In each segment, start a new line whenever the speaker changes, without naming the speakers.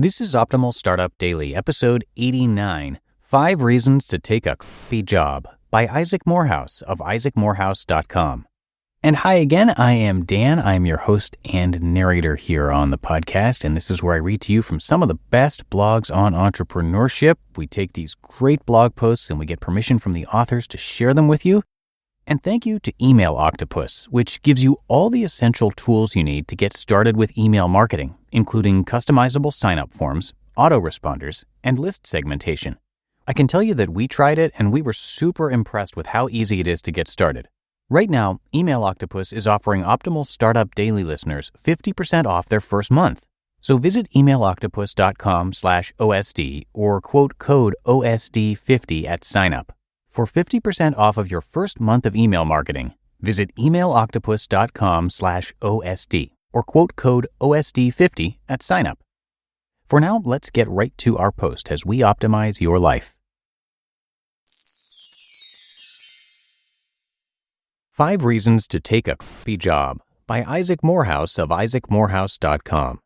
This is Optimal Startup Daily, episode 89, 5 Reasons to Take a Crappy Job by Isaac Morehouse of isaacmorehouse.com. And hi again, I am Dan. I am your host and narrator here on the podcast, and this is where I read to you from some of the best blogs on entrepreneurship. We take these great blog posts and we get permission from the authors to share them with you. And thank you to Email Octopus, which gives you all the essential tools you need to get started with email marketing, including customizable sign-up forms, autoresponders, and list segmentation. I can tell you that we tried it and we were super impressed with how easy it is to get started. Right now, Email Octopus is offering Optimal Startup Daily listeners 50% off their first month. So visit emailoctopus.com/OSD or quote code OSD50 at signup. For 50% off of your first month of email marketing, visit emailoctopus.com/OSD or quote code OSD50 at signup. For now, let's get right to our post as we optimize your life. 5 Reasons to Take a Crappy Job by Isaac Morehouse of isaacmorehouse.com.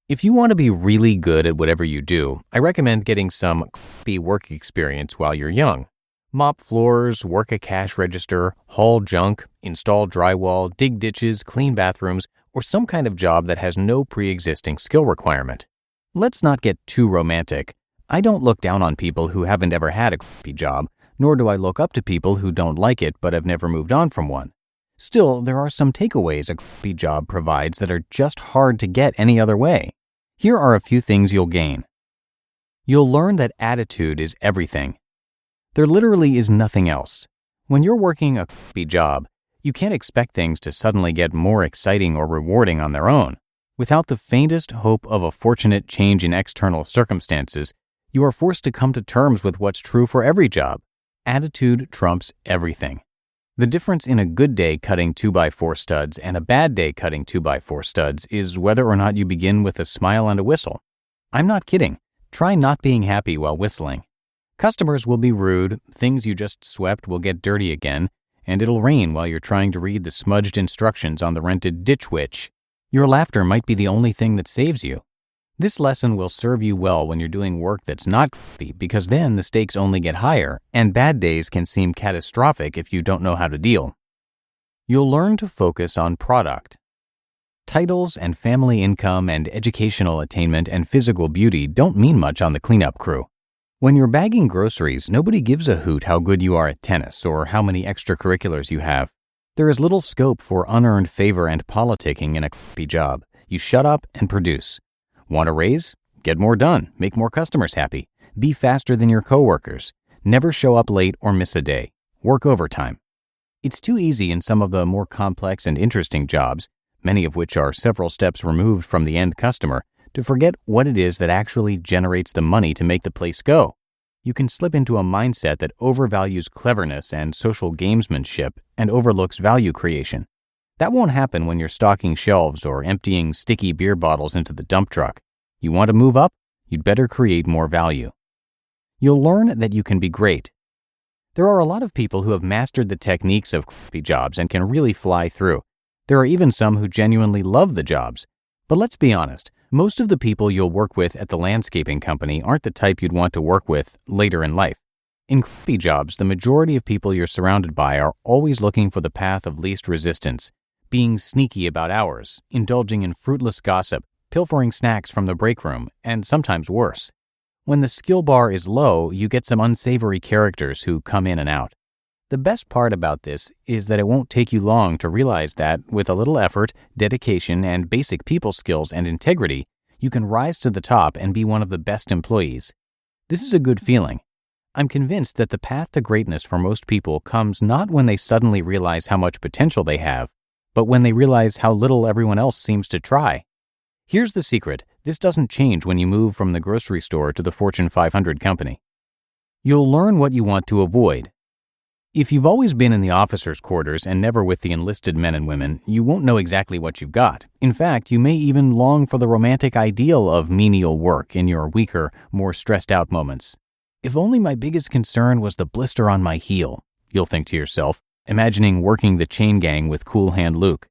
If you want to be really good at whatever you do, I recommend getting some crappy work experience while you're young. Mop floors, work a cash register, haul junk, install drywall, dig ditches, clean bathrooms, or some kind of job that has no pre-existing skill requirement. Let's not get too romantic. I don't look down on people who haven't ever had a crappy job, nor do I look up to people who don't like it but have never moved on from one. Still, there are some takeaways a crappy job provides that are just hard to get any other way. Here are a few things you'll gain. You'll learn that attitude is everything. There literally is nothing else. When you're working a crappy job, you can't expect things to suddenly get more exciting or rewarding on their own. Without the faintest hope of a fortunate change in external circumstances, you are forced to come to terms with what's true for every job. Attitude trumps everything. The difference in a good day cutting 2x4 studs and a bad day cutting 2x4 studs is whether or not you begin with a smile and a whistle. I'm not kidding. Try not being happy while whistling. Customers will be rude, things you just swept will get dirty again, and it'll rain while you're trying to read the smudged instructions on the rented Ditch Witch. Your laughter might be the only thing that saves you. This lesson will serve you well when you're doing work that's not crappy, because then the stakes only get higher, and bad days can seem catastrophic if you don't know how to deal. You'll learn to focus on product. Titles and family income and educational attainment and physical beauty don't mean much on the cleanup crew. When you're bagging groceries, nobody gives a hoot how good you are at tennis or how many extracurriculars you have. There is little scope for unearned favor and politicking in a crappy job. You shut up and produce. Want a raise? Get more done. Make more customers happy. Be faster than your coworkers. Never show up late or miss a day. Work overtime. It's too easy in some of the more complex and interesting jobs, many of which are several steps removed from the end customer, to forget what it is that actually generates the money to make the place go. You can slip into a mindset that overvalues cleverness and social gamesmanship and overlooks value creation. That won't happen when you're stocking shelves or emptying sticky beer bottles into the dump truck. You want to move up? You'd better create more value. You'll learn that you can be great. There are a lot of people who have mastered the techniques of crappy jobs and can really fly through. There are even some who genuinely love the jobs. But let's be honest, most of the people you'll work with at the landscaping company aren't the type you'd want to work with later in life. In crappy jobs, the majority of people you're surrounded by are always looking for the path of least resistance, being sneaky about hours, indulging in fruitless gossip, pilfering snacks from the break room, and sometimes worse. When the skill bar is low, you get some unsavory characters who come in and out. The best part about this is that it won't take you long to realize that, with a little effort, dedication, and basic people skills and integrity, you can rise to the top and be one of the best employees. This is a good feeling. I'm convinced that the path to greatness for most people comes not when they suddenly realize how much potential they have, but when they realize how little everyone else seems to try. Here's the secret. This doesn't change when you move from the grocery store to the Fortune 500 company. You'll learn what you want to avoid. If you've always been in the officers' quarters and never with the enlisted men and women, you won't know exactly what you've got. In fact, you may even long for the romantic ideal of menial work in your weaker, more stressed out moments. If only my biggest concern was the blister on my heel, you'll think to yourself, imagining working the chain gang with Cool Hand Luke.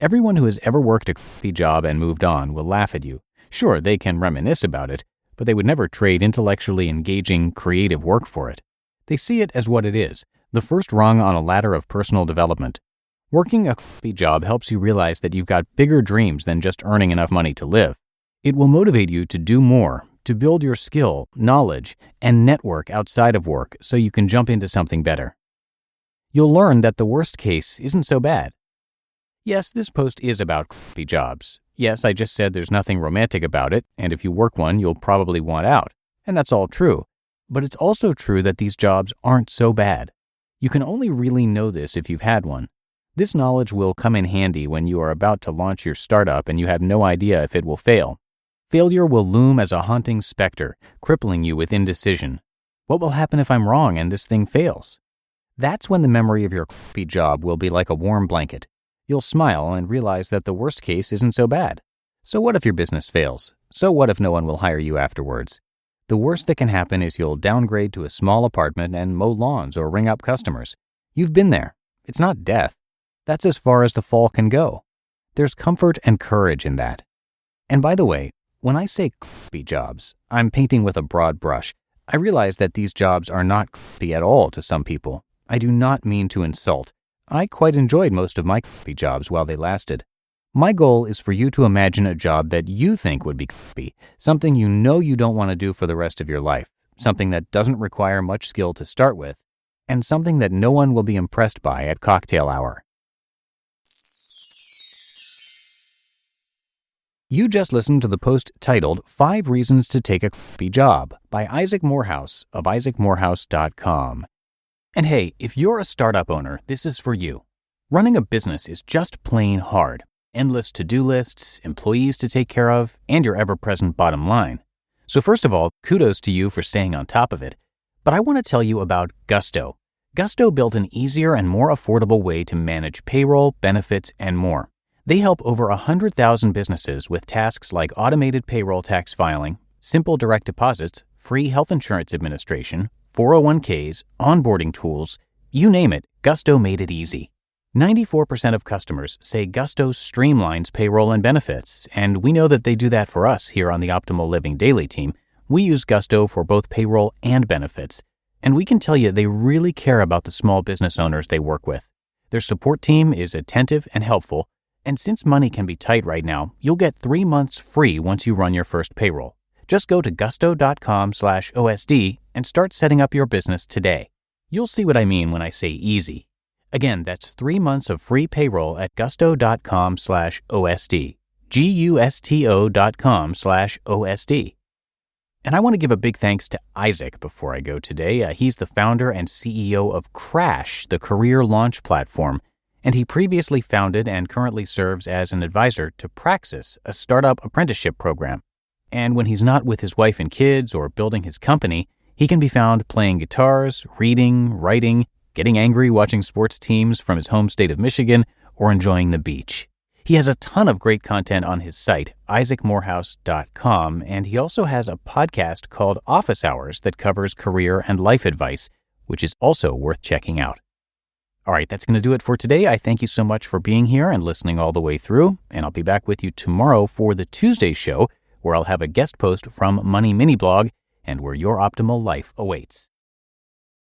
Everyone who has ever worked a crappy job and moved on will laugh at you, Sure, they can reminisce about it, but they would never trade intellectually engaging, creative work for it. They see it as what it is, the first rung on a ladder of personal development. Working a crappy job helps you realize that you've got bigger dreams than just earning enough money to live. It will motivate you to do more, to build your skill, knowledge, and network outside of work so you can jump into something better. You'll learn that the worst case isn't so bad. Yes, this post is about crappy jobs. Yes, I just said there's nothing romantic about it, and if you work one, you'll probably want out. And that's all true. But it's also true that these jobs aren't so bad. You can only really know this if you've had one. This knowledge will come in handy when you are about to launch your startup and you have no idea if it will fail. Failure will loom as a haunting specter, crippling you with indecision. What will happen if I'm wrong and this thing fails? That's when the memory of your crappy job will be like a warm blanket. You'll smile and realize that the worst case isn't so bad. So what if your business fails? So what if no one will hire you afterwards? The worst that can happen is you'll downgrade to a small apartment and mow lawns or ring up customers. You've been there. It's not death. That's as far as the fall can go. There's comfort and courage in that. And by the way, when I say crappy jobs, I'm painting with a broad brush. I realize that these jobs are not crappy at all to some people. I do not mean to insult. I quite enjoyed most of my crappy jobs while they lasted. My goal is for you to imagine a job that you think would be crappy, something you know you don't want to do for the rest of your life, something that doesn't require much skill to start with, and something that no one will be impressed by at cocktail hour. You just listened to the post titled 5 Reasons to Take a Crappy Job by Isaac Morehouse of isaacmorehouse.com. And hey, if you're a startup owner, this is for you. Running a business is just plain hard. Endless to-do lists, employees to take care of, and your ever-present bottom line. So first of all, kudos to you for staying on top of it. But I want to tell you about Gusto. Gusto built an easier and more affordable way to manage payroll, benefits, and more. They help over 100,000 businesses with tasks like automated payroll tax filing, simple direct deposits, free health insurance administration, 401ks, onboarding tools, you name it, Gusto made it easy. 94% of customers say Gusto streamlines payroll and benefits, and we know that they do that for us here on the Optimal Living Daily team. We use Gusto for both payroll and benefits, and we can tell you they really care about the small business owners they work with. Their support team is attentive and helpful, and since money can be tight right now, you'll get 3 months free once you run your first payroll. Just go to gusto.com/OSD and start setting up your business today. You'll see what I mean when I say easy. Again, that's 3 months of free payroll at gusto.com/OSD. gusto.com/OSD. And I want to give a big thanks to Isaac before I go today. He's the founder and CEO of Crash, the career launch platform, and he previously founded and currently serves as an advisor to Praxis, a startup apprenticeship program. And when he's not with his wife and kids or building his company, he can be found playing guitars, reading, writing, getting angry watching sports teams from his home state of Michigan, or enjoying the beach. He has a ton of great content on his site, isaacmorehouse.com, and he also has a podcast called Office Hours that covers career and life advice, which is also worth checking out. All right, that's going to do it for today. I thank you so much for being here and listening all the way through, and I'll be back with you tomorrow for the Tuesday show, where I'll have a guest post from Money Mini Blog and where your optimal life awaits.